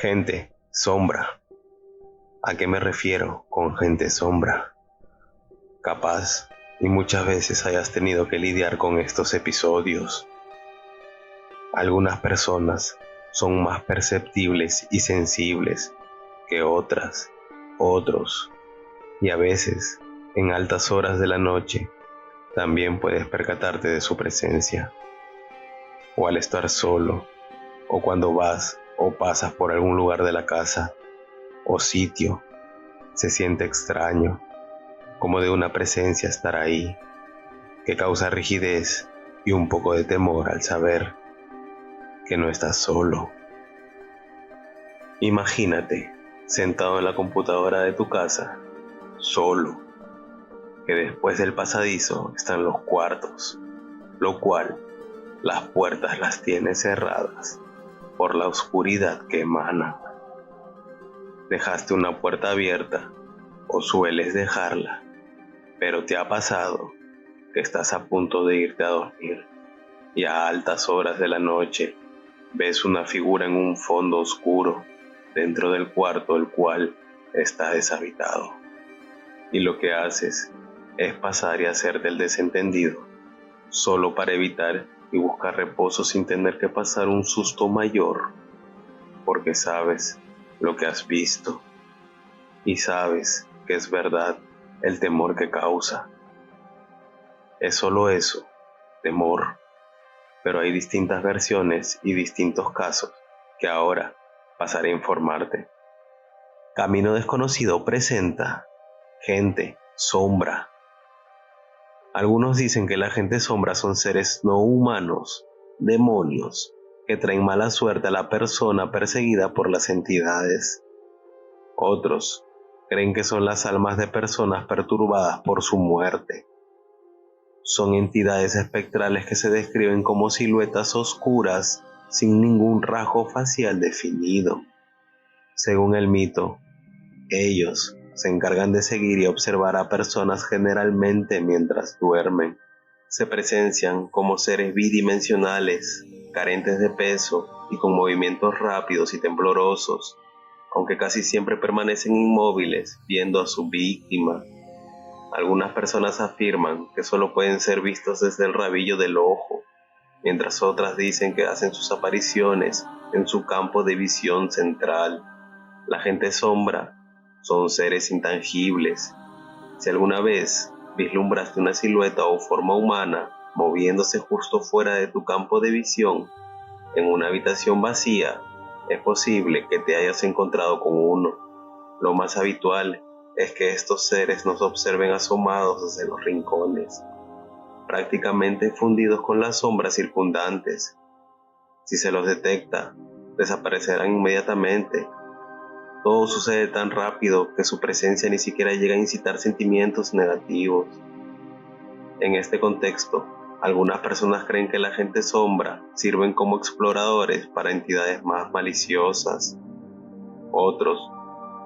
Gente sombra. ¿A qué me refiero con gente sombra? Capaz y muchas veces hayas tenido que lidiar con estos episodios. Algunas personas son más perceptibles y sensibles que otras, otros, y a veces, en altas horas de la noche, también puedes percatarte de su presencia, o al estar solo, o cuando vas o pasas por algún lugar de la casa o sitio. Se siente extraño, como de una presencia estar ahí, que causa rigidez y un poco de temor al saber que no estás solo. Imagínate, sentado en la computadora de tu casa, solo, que después del pasadizo están los cuartos, lo cual las puertas las tienes cerradas por la oscuridad que emana. Dejaste una puerta abierta o sueles dejarla, pero te ha pasado que estás a punto de irte a dormir y a altas horas de la noche ves una figura en un fondo oscuro dentro del cuarto el cual está deshabitado. Y lo que haces es pasar y hacerte el desentendido, solo para evitar y buscar reposo sin tener que pasar un susto mayor, porque sabes lo que has visto y sabes que es verdad el temor que causa. Es solo eso, temor, pero hay distintas versiones y distintos casos que ahora pasaré a informarte. Camino Desconocido presenta Gente Sombra. Algunos dicen que la gente sombra son seres no humanos, demonios, que traen mala suerte a la persona perseguida por las entidades. Otros creen que son las almas de personas perturbadas por su muerte. Son entidades espectrales que se describen como siluetas oscuras sin ningún rasgo facial definido. Según el mito, ellos se encargan de seguir y observar a personas generalmente mientras duermen. Se presencian como seres bidimensionales, carentes de peso y con movimientos rápidos y temblorosos, aunque casi siempre permanecen inmóviles viendo a su víctima. Algunas personas afirman que solo pueden ser vistos desde el rabillo del ojo, mientras otras dicen que hacen sus apariciones en su campo de visión central. La gente sombra son seres intangibles. Si alguna vez vislumbraste una silueta o forma humana moviéndose justo fuera de tu campo de visión, en una habitación vacía, es posible que te hayas encontrado con uno. Lo más habitual es que estos seres nos observen asomados desde los rincones, prácticamente fundidos con las sombras circundantes. Si se los detecta, desaparecerán inmediatamente. Todo sucede tan rápido que su presencia ni siquiera llega a incitar sentimientos negativos. En este contexto, algunas personas creen que la gente sombra sirven como exploradores para entidades más maliciosas. Otros,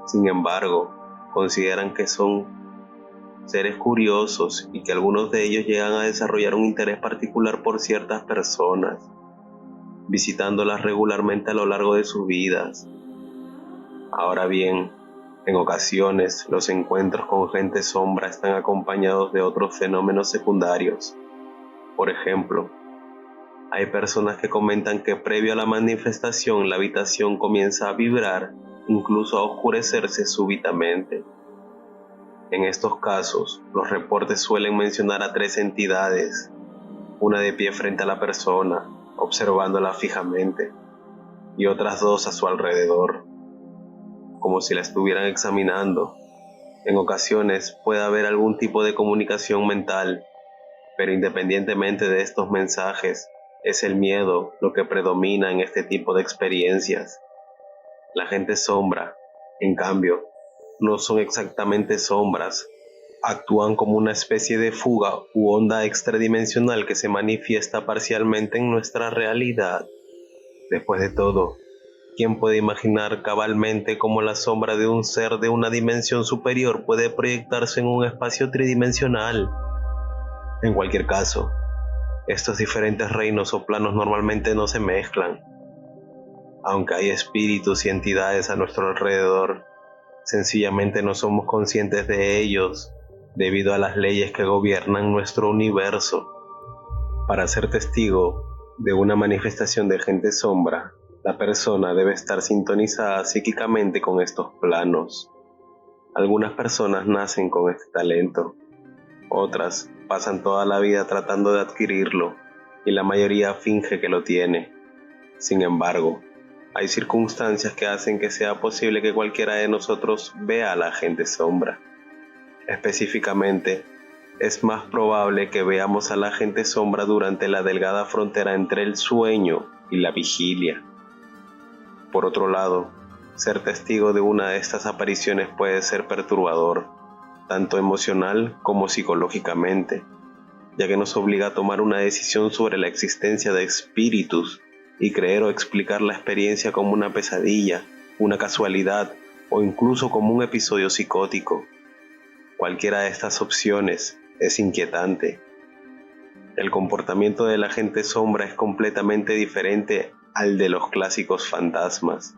sin embargo, consideran que son seres curiosos y que algunos de ellos llegan a desarrollar un interés particular por ciertas personas, visitándolas regularmente a lo largo de sus vidas. Ahora bien, en ocasiones los encuentros con gente sombra están acompañados de otros fenómenos secundarios. Por ejemplo, hay personas que comentan que previo a la manifestación la habitación comienza a vibrar, incluso a oscurecerse súbitamente. En estos casos, los reportes suelen mencionar a 3 entidades, una de pie frente a la persona, observándola fijamente, y otras 2 a su alrededor, como si la estuvieran examinando. En ocasiones puede haber algún tipo de comunicación mental, pero independientemente de estos mensajes, es el miedo lo que predomina en este tipo de experiencias. La gente sombra, en cambio, no son exactamente sombras, actúan como una especie de fuga u onda extradimensional que se manifiesta parcialmente en nuestra realidad. Después de todo, ¿quién puede imaginar cabalmente cómo la sombra de un ser de una dimensión superior puede proyectarse en un espacio tridimensional? En cualquier caso, estos diferentes reinos o planos normalmente no se mezclan. Aunque hay espíritus y entidades a nuestro alrededor, sencillamente no somos conscientes de ellos debido a las leyes que gobiernan nuestro universo. Para ser testigo de una manifestación de gente sombra, la persona debe estar sintonizada psíquicamente con estos planos. Algunas personas nacen con este talento, otras pasan toda la vida tratando de adquirirlo y la mayoría finge que lo tiene. Sin embargo, hay circunstancias que hacen que sea posible que cualquiera de nosotros vea a la gente sombra. Específicamente, es más probable que veamos a la gente sombra durante la delgada frontera entre el sueño y la vigilia. Por otro lado, ser testigo de una de estas apariciones puede ser perturbador, tanto emocional como psicológicamente, ya que nos obliga a tomar una decisión sobre la existencia de espíritus y creer o explicar la experiencia como una pesadilla, una casualidad o incluso como un episodio psicótico. Cualquiera de estas opciones es inquietante. El comportamiento de la gente sombra es completamente diferente al de los clásicos fantasmas.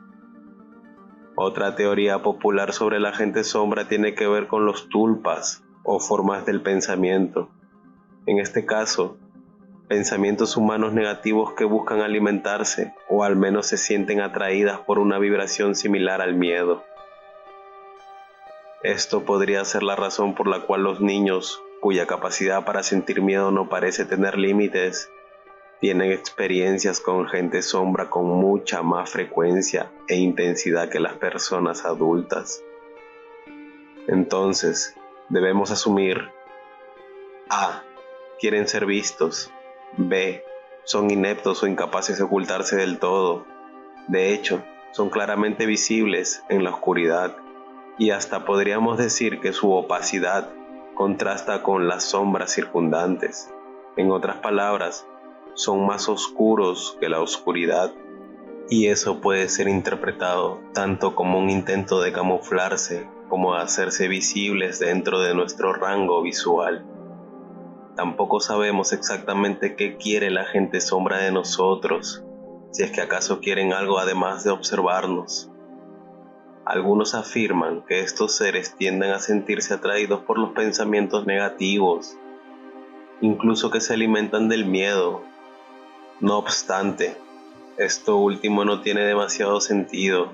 Otra teoría popular sobre la gente sombra tiene que ver con los tulpas o formas del pensamiento. En este caso, pensamientos humanos negativos que buscan alimentarse o al menos se sienten atraídas por una vibración similar al miedo. Esto podría ser la razón por la cual los niños, cuya capacidad para sentir miedo no parece tener límites, tienen experiencias con gente sombra con mucha más frecuencia e intensidad que las personas adultas. Entonces, debemos asumir: A. Quieren ser vistos. B. Son ineptos o incapaces de ocultarse del todo. De hecho, son claramente visibles en la oscuridad, y hasta podríamos decir que su opacidad contrasta con las sombras circundantes. En otras palabras, son más oscuros que la oscuridad, y eso puede ser interpretado tanto como un intento de camuflarse como de hacerse visibles dentro de nuestro rango visual. Tampoco sabemos exactamente qué quiere la gente sombra de nosotros, si es que acaso quieren algo además de observarnos. Algunos afirman que estos seres tienden a sentirse atraídos por los pensamientos negativos, incluso que se alimentan del miedo. No obstante, esto último no tiene demasiado sentido.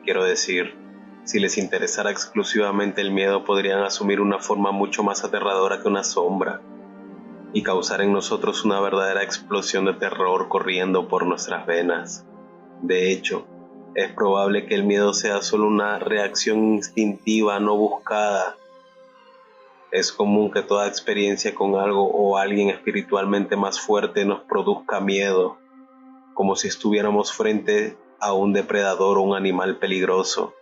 Quiero decir, si les interesara exclusivamente el miedo, podrían asumir una forma mucho más aterradora que una sombra y causar en nosotros una verdadera explosión de terror corriendo por nuestras venas. De hecho, es probable que el miedo sea solo una reacción instintiva no buscada. Es común que toda experiencia con algo o alguien espiritualmente más fuerte nos produzca miedo, como si estuviéramos frente a un depredador o un animal peligroso.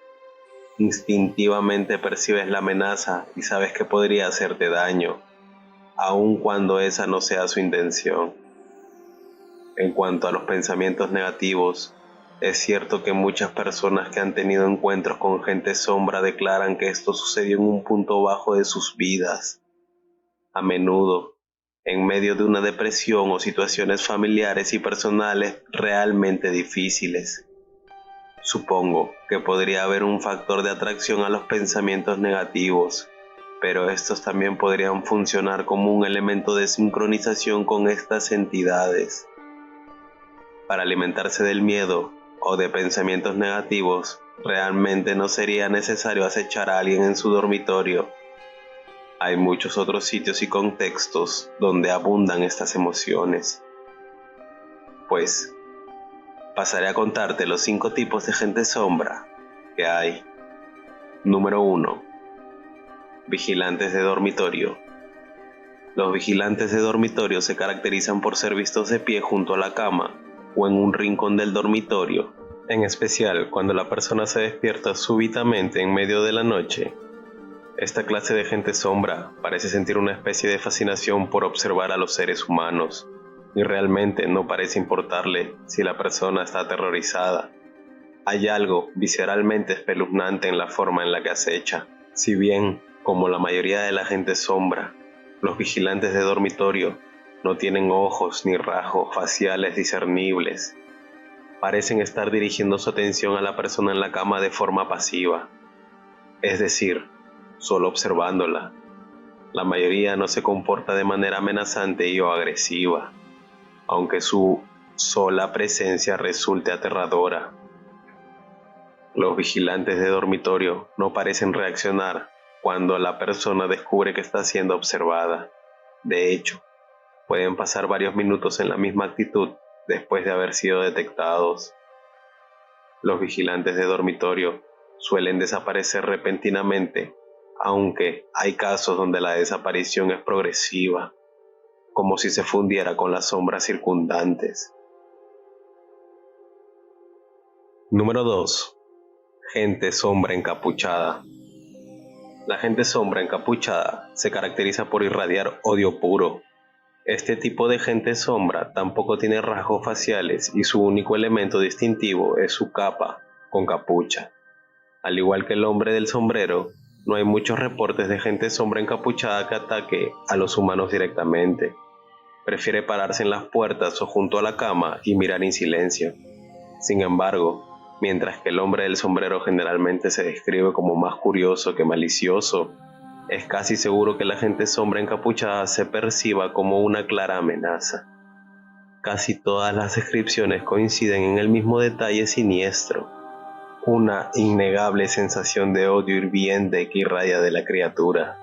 Instintivamente percibes la amenaza y sabes que podría hacerte daño, aun cuando esa no sea su intención. En cuanto a los pensamientos negativos, es cierto que muchas personas que han tenido encuentros con gente sombra declaran que esto sucedió en un punto bajo de sus vidas, a menudo en medio de una depresión o situaciones familiares y personales realmente difíciles. Supongo que podría haber un factor de atracción a los pensamientos negativos, pero estos también podrían funcionar como un elemento de sincronización con estas entidades. Para alimentarse del miedo o de pensamientos negativos, realmente no sería necesario acechar a alguien en su dormitorio. Hay muchos otros sitios y contextos donde abundan estas emociones. Pues, pasaré a contarte los 5 tipos de gente sombra que hay. Número 1. Vigilantes de dormitorio. Los vigilantes de dormitorio se caracterizan por ser vistos de pie junto a la cama o en un rincón del dormitorio, en especial cuando la persona se despierta súbitamente en medio de la noche. Esta clase de gente sombra parece sentir una especie de fascinación por observar a los seres humanos, y realmente no parece importarle si la persona está aterrorizada. Hay algo visceralmente espeluznante en la forma en la que acecha. Si bien, como la mayoría de la gente sombra, los vigilantes de dormitorio no tienen ojos ni rasgos faciales discernibles. parecen estar dirigiendo su atención a la persona en la cama de forma pasiva, es decir, solo observándola. La mayoría no se comporta de manera amenazante y o agresiva, aunque su sola presencia resulte aterradora. Los vigilantes de dormitorio no parecen reaccionar cuando la persona descubre que está siendo observada. De hecho, pueden pasar varios minutos en la misma actitud después de haber sido detectados. Los vigilantes de dormitorio suelen desaparecer repentinamente, aunque hay casos donde la desaparición es progresiva, como si se fundiera con las sombras circundantes. Número 2. Gente sombra encapuchada. La gente sombra encapuchada se caracteriza por irradiar odio puro. Este tipo de gente sombra tampoco tiene rasgos faciales y su único elemento distintivo es su capa con capucha. Al igual que el hombre del sombrero, no hay muchos reportes de gente sombra encapuchada que ataque a los humanos directamente. Prefiere pararse en las puertas o junto a la cama y mirar en silencio. Sin embargo, mientras que el hombre del sombrero generalmente se describe como más curioso que malicioso, es casi seguro que la gente sombra encapuchada se perciba como una clara amenaza. Casi todas las descripciones coinciden en el mismo detalle siniestro, una innegable sensación de odio hirviente que irradia de la criatura.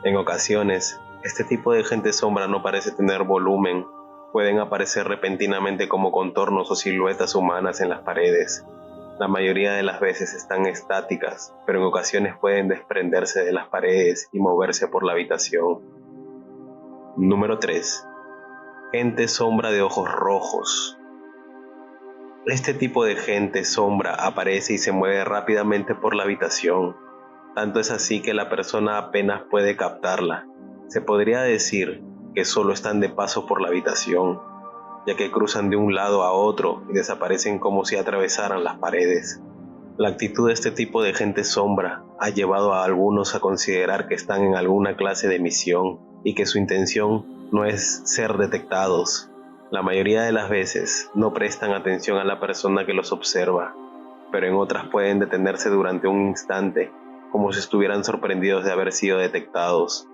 En ocasiones, este tipo de gente sombra no parece tener volumen, pueden aparecer repentinamente como contornos o siluetas humanas en las paredes. La mayoría de las veces están estáticas, pero en ocasiones pueden desprenderse de las paredes y moverse por la habitación. Número 3. Gente sombra de ojos rojos. Este tipo de gente sombra aparece y se mueve rápidamente por la habitación. Tanto es así que la persona apenas puede captarla. Se podría decir que solo están de paso por la habitación, ya que cruzan de un lado a otro y desaparecen como si atravesaran las paredes. La actitud de este tipo de gente sombra ha llevado a algunos a considerar que están en alguna clase de misión y que su intención no es ser detectados. La mayoría de las veces no prestan atención a la persona que los observa, pero en otras pueden detenerse durante un instante, como si estuvieran sorprendidos de haber sido detectados.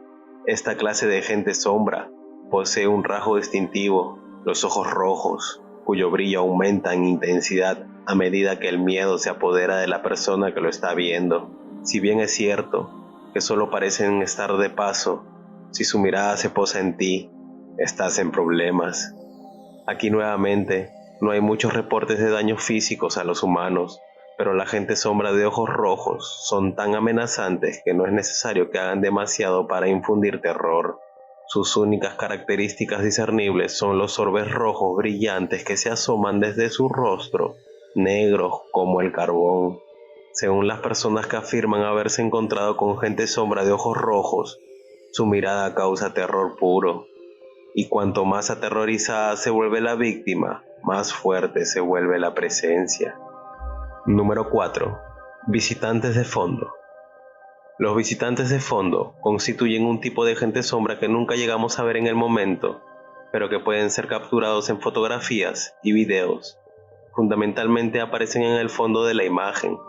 Esta clase de gente sombra posee un rasgo distintivo, los ojos rojos, cuyo brillo aumenta en intensidad a medida que el miedo se apodera de la persona que lo está viendo. Si bien es cierto que solo parecen estar de paso, si su mirada se posa en ti, estás en problemas. Aquí nuevamente, no hay muchos reportes de daños físicos a los humanos, pero la gente sombra de ojos rojos son tan amenazantes que no es necesario que hagan demasiado para infundir terror. Sus únicas características discernibles son los orbes rojos brillantes que se asoman desde su rostro, negros como el carbón. Según las personas que afirman haberse encontrado con gente sombra de ojos rojos, su mirada causa terror puro. Y cuanto más aterrorizada se vuelve la víctima, más fuerte se vuelve la presencia. Número 4. Visitantes de fondo. Los visitantes de fondo constituyen un tipo de gente sombra que nunca llegamos a ver en el momento, pero que pueden ser capturados en fotografías y videos. Fundamentalmente aparecen en el fondo de la imagen,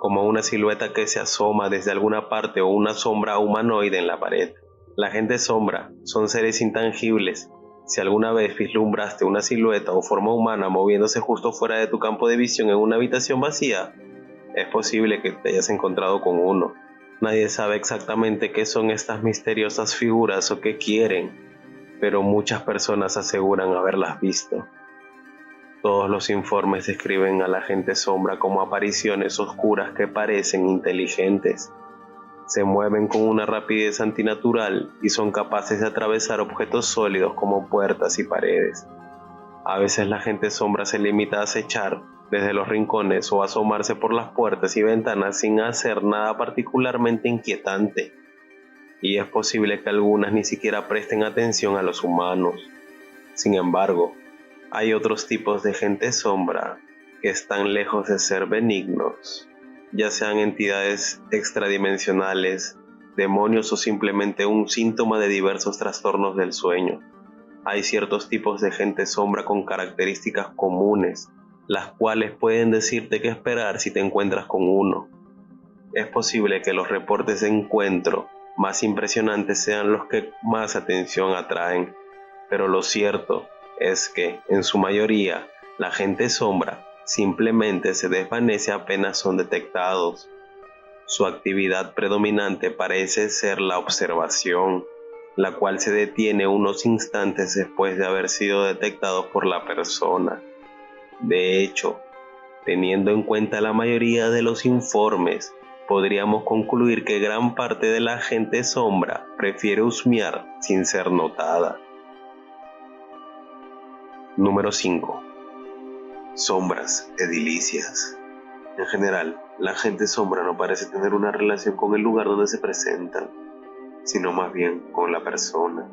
como una silueta que se asoma desde alguna parte o una sombra humanoide en la pared. La gente sombra son seres intangibles. Si alguna vez vislumbraste una silueta o forma humana moviéndose justo fuera de tu campo de visión en una habitación vacía, es posible que te hayas encontrado con uno. Nadie sabe exactamente qué son estas misteriosas figuras o qué quieren, pero muchas personas aseguran haberlas visto. Todos los informes describen a la gente sombra como apariciones oscuras que parecen inteligentes. Se mueven con una rapidez antinatural y son capaces de atravesar objetos sólidos como puertas y paredes. A veces la gente sombra se limita a acechar desde los rincones o a asomarse por las puertas y ventanas sin hacer nada particularmente inquietante. Y es posible que algunas ni siquiera presten atención a los humanos. Sin embargo, hay otros tipos de gente sombra que están lejos de ser benignos, ya sean entidades extradimensionales, demonios o simplemente un síntoma de diversos trastornos del sueño. Hay ciertos tipos de gente sombra con características comunes las cuales pueden decirte qué esperar si te encuentras con uno. Es posible que los reportes de encuentro más impresionantes sean los que más atención atraen, pero lo cierto es que, en su mayoría, la gente sombra simplemente se desvanece apenas son detectados. Su actividad predominante parece ser la observación, la cual se detiene unos instantes después de haber sido detectados por la persona. De hecho, teniendo en cuenta la mayoría de los informes, podríamos concluir que gran parte de la gente sombra prefiere husmear sin ser notada. Número 5. Sombras edilicias. En general, la gente sombra no parece tener una relación con el lugar donde se presentan, sino más bien con la persona,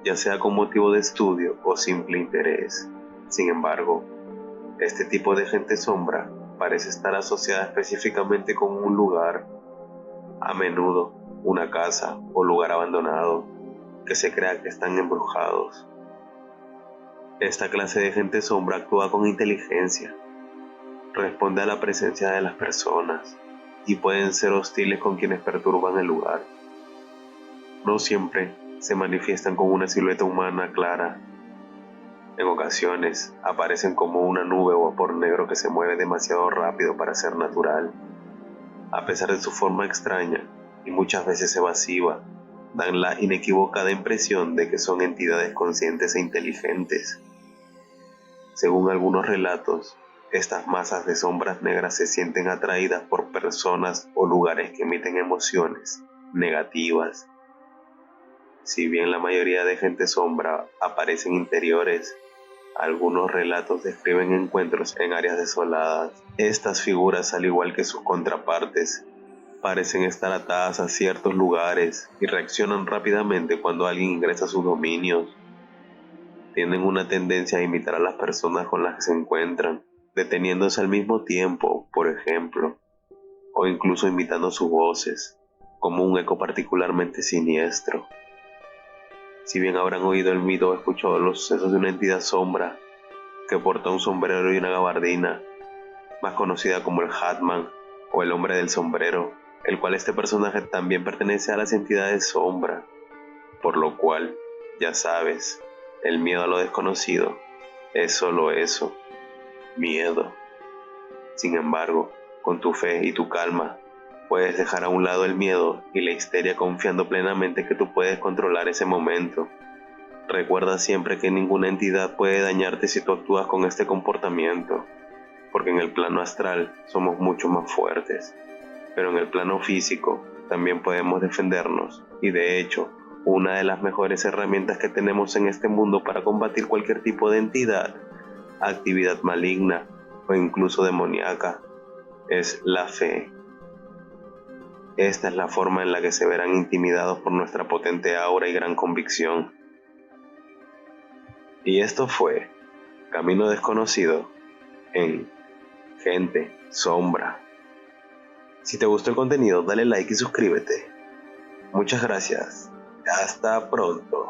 ya sea con motivo de estudio o simple interés. Sin embargo, este tipo de gente sombra parece estar asociada específicamente con un lugar, a menudo una casa o lugar abandonado, que se crea que están embrujados. Esta clase de gente sombra actúa con inteligencia, responde a la presencia de las personas y pueden ser hostiles con quienes perturban el lugar. No siempre se manifiestan con una silueta humana clara. En ocasiones aparecen como una nube o vapor negro que se mueve demasiado rápido para ser natural. A pesar de su forma extraña y muchas veces evasiva, dan la inequívocada impresión de que son entidades conscientes e inteligentes. Según algunos relatos, estas masas de sombras negras se sienten atraídas por personas o lugares que emiten emociones negativas. Si bien la mayoría de gente sombra aparece en interiores, algunos relatos describen encuentros en áreas desoladas. Estas figuras, al igual que sus contrapartes, parecen estar atadas a ciertos lugares y reaccionan rápidamente cuando alguien ingresa a sus dominios. Tienen una tendencia a imitar a las personas con las que se encuentran, deteniéndose al mismo tiempo, por ejemplo, o incluso imitando sus voces, como un eco particularmente siniestro. Si bien habrán oído el mito o escuchado los sucesos de una entidad sombra que porta un sombrero y una gabardina, más conocida como el Hatman o el hombre del sombrero, el cual este personaje también pertenece a las entidades sombra, por lo cual, ya sabes, el miedo a lo desconocido es solo eso, miedo. Sin embargo, con tu fe y tu calma, puedes dejar a un lado el miedo y la histeria confiando plenamente que tú puedes controlar ese momento. Recuerda siempre que ninguna entidad puede dañarte si tú actúas con este comportamiento, porque en el plano astral somos mucho más fuertes, pero en el plano físico también podemos defendernos y de hecho, una de las mejores herramientas que tenemos en este mundo para combatir cualquier tipo de entidad, actividad maligna o incluso demoníaca es la fe. Esta es la forma en la que se verán intimidados por nuestra potente aura y gran convicción. Y esto fue Camino Desconocido en Gente Sombra. Si te gustó el contenido, dale like y suscríbete. Muchas gracias. Hasta pronto.